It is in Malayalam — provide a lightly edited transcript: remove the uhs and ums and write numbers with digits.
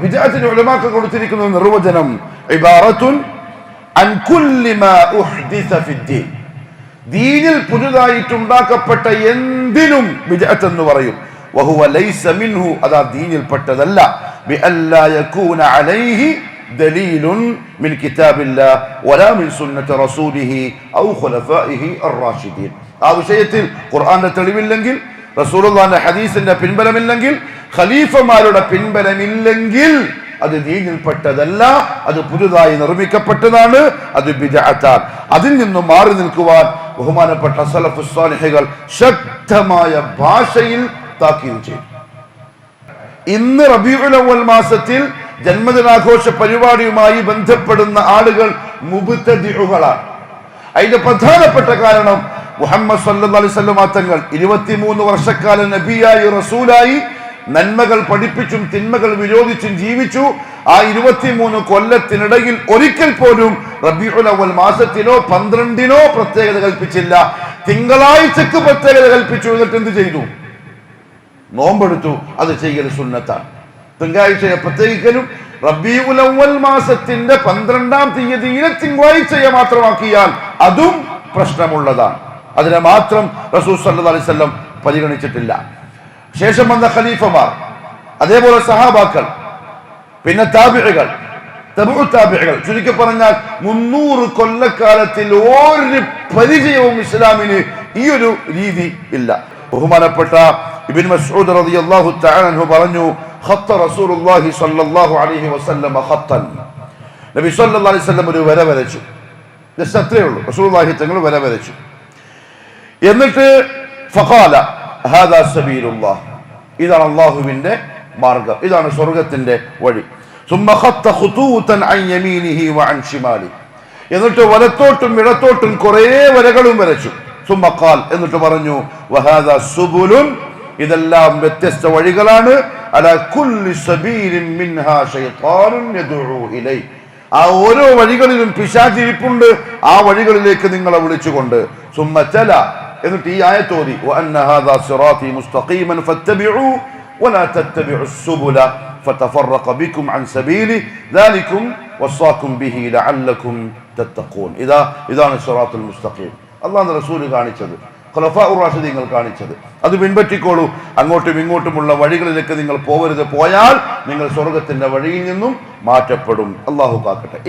ബിദ്അത്തിന് ഉലമാക്കൾ കൊടുത്തിരിക്കുന്ന നിർവചനം ഇബാറത്തുൻ അൻ കുല്ലി മാ ഉഹ്ദിസ ഫിദ്ദീൻ, ദീനിൽ പുതുതായിട്ടുണ്ടാക്കപ്പെട്ട എന്തിനും ബിദ്അത്ത് എന്ന് പറയും. വഹുവ ലൈസ മിൻഹു, അതാ ദീനിൽപ്പെട്ടതല്ല. ബിഅല്ലാ യകൂന അലൈഹി ദലീലുൻ മിൻ കിതാബില്ലാഹ് വലാ മിൻ സുന്നത്തി റസൂലിഹി ഔ ഖുലഫാഇഹി അർ-റാഷിദീൻ. ആ വിഷയത്തിൽ ഖുർആന്റെ തെളിവില്ലെങ്കിൽ, റസൂലുള്ളാഹിന്റെ ഹദീസിന്റെ പിൻബലമില്ലെങ്കിൽ, ഖലീഫമാരുടെ പിൻബലമില്ലെങ്കിൽ അത് ദീനിൽപ്പെട്ടതല്ല, അത് പുതുതായി നിർമ്മിക്കപ്പെട്ടതാണ്, അത് ബിദ്അത്താണ്. അതിൽ നിന്നും മാറി നിൽക്കുവാൻ ബഹുമാനപ്പെട്ട സലഫുസ് സാലിഹുകൾ ശക്തമായ ഭാഷയിൽ താക്കീത് ചെയ്തു. ഇന്ന് റബീഉൽ അവ്വൽ മാസത്തിൽ ജന്മദിനാഘോഷ പരിപാടിയുമായി ബന്ധപ്പെടുന്ന ആളുകൾ മുബ്തദിഉകളാണ്. അതിന്റെ പ്രധാനപ്പെട്ട കാരണം മുഹമ്മദ് സല്ലല്ലാഹു അലൈഹി വസല്ലം തങ്ങൾ 23 വർഷക്കാലം നബിയായി റസൂലായി നന്മകൾ പഠിപ്പിച്ചും തിന്മകൾ വിരോധിച്ചും ജീവിച്ചു. ആ 23 കൊല്ലത്തിനിടയിൽ ഒരിക്കൽ പോലും റബീഉൽ അവ്വൽ മാസത്തിലോ 12-നോ പ്രത്യേകത കൽപ്പിച്ചില്ല. തിങ്കളാഴ്ചക്ക് പ്രത്യേകത കൽപ്പിച്ചു. എന്നിട്ട് എന്ത് ചെയ്തു? നോമ്പെടുത്തു. അത് ചെയ്യൽ സുന്നത്താണ്. തിങ്കളാഴ്ചയെ പ്രത്യേകിക്കലും റബീഉൽ അവ്വൽ മാസത്തിന്റെ 12-ാം തീയതിയിലെ തിങ്കളാഴ്ചയെ മാത്രമാക്കിയാൽ അതും പ്രശ്നമുള്ളതാണ്. അതിനെ മാത്രം റസൂൽ സല്ലല്ലാഹു അലൈഹി വസല്ലം പരിഗണിച്ചിട്ടില്ല. ശേഷം വന്ന ഖലീഫമാർ, അതേപോലെ സഹാബാക്കൾ, പിന്നെ താബിഈകൾ, തബഉ താബിഈകൾ, ചുരുക്കി പറഞ്ഞാൽ 300 കൊല്ലക്കാലത്തിൽ ഒരു പരിചയവും ഇസ്ലാമിന് ഈ ഒരു രീതി ഇല്ല. ബഹുമാനപ്പെട്ട ഇബ്നു മസ്ഊദ് റളിയല്ലാഹു തആല അൻഹു പറഞ്ഞു, ഖത്ത റസൂലുള്ളാഹി സ്വല്ലല്ലാഹു അലൈഹി വസല്ലം ഖത്തൻ, നബി സ്വല്ലല്ലാഹു അലൈഹി വസല്ലം ഒരു വര വരച്ചു. ജസ്റ്റ് അത്രയേ ഉള്ളൂ. റസൂലുള്ളാഹി തങ്ങൾ വര വരച്ചു. എന്നിട്ട് ഫഖാല ഹാദാ സബീലുല്ലാഹ്, ഇതാണ് അല്ലാഹുവിന്റെ മാർഗം, ഇതാണ് സ്വർഗ്ഗത്തിന്റെ വഴി. സുമ്മ ഖത്ത ഖുതൂതൻ അൻ യമീനിഹി വഅൻ ശിമാലി, എന്നിട്ട് വലത്തോട്ടും ഇടത്തോട്ടും കുറേ വരകളും വരച്ചു. സുമ്മ ഖാൽ, എന്നിട്ട് പറഞ്ഞു വഹാദാ സുബുലുൻ, ഇതെല്ലാം വ്യത്യസ്ത വഴികളാണ്. അലാ കുല്ലി സബീലിൻ മിൻഹാ ശൈത്താനുൻ യദ്ഉ ഇലൈ, ആ ഓരോ വഴികളിലും പിശാച് ഇരിപ്പുണ്ട്, ആ വഴികളിലേക്ക് നിങ്ങളെ വിളിച്ചുകൊണ്ട്. സുമ്മ തല, എന്നിട്ട് ഈ ആയത്തോതി വഅന്ന ഹാദാ സിറാത്തി മുസ്തഖീമൻ ഫത്തബിഉ വലാ തത്തബിഉസ് സുബുല ഫതഫറഖ ബികും അൻ സബീലി ദാലികും വസ്സാകും ബിഹി ലഅല്ലകും തത്തഖൂൻ. ഇതാണ് സിറാത്തുൽ മുസ്തഖീം, അല്ലാഹുവിന്റെ റസൂൽ കാണിച്ചത്, ഖുലഫാഉർ റാഷിദീങ്ങൾ കാണിച്ചത്. അത് പിൻപറ്റിക്കോളൂ. അങ്ങോട്ടും ഇങ്ങോട്ടുമുള്ള വഴികളിലേക്ക് നിങ്ങൾ പോകരുത്. പോയാൽ നിങ്ങൾ സ്വർഗ്ഗത്തിന്റെ വഴിയിൽ നിന്നും മാറ്റപ്പെടും. അല്ലാഹു കാക്കട്ടെ.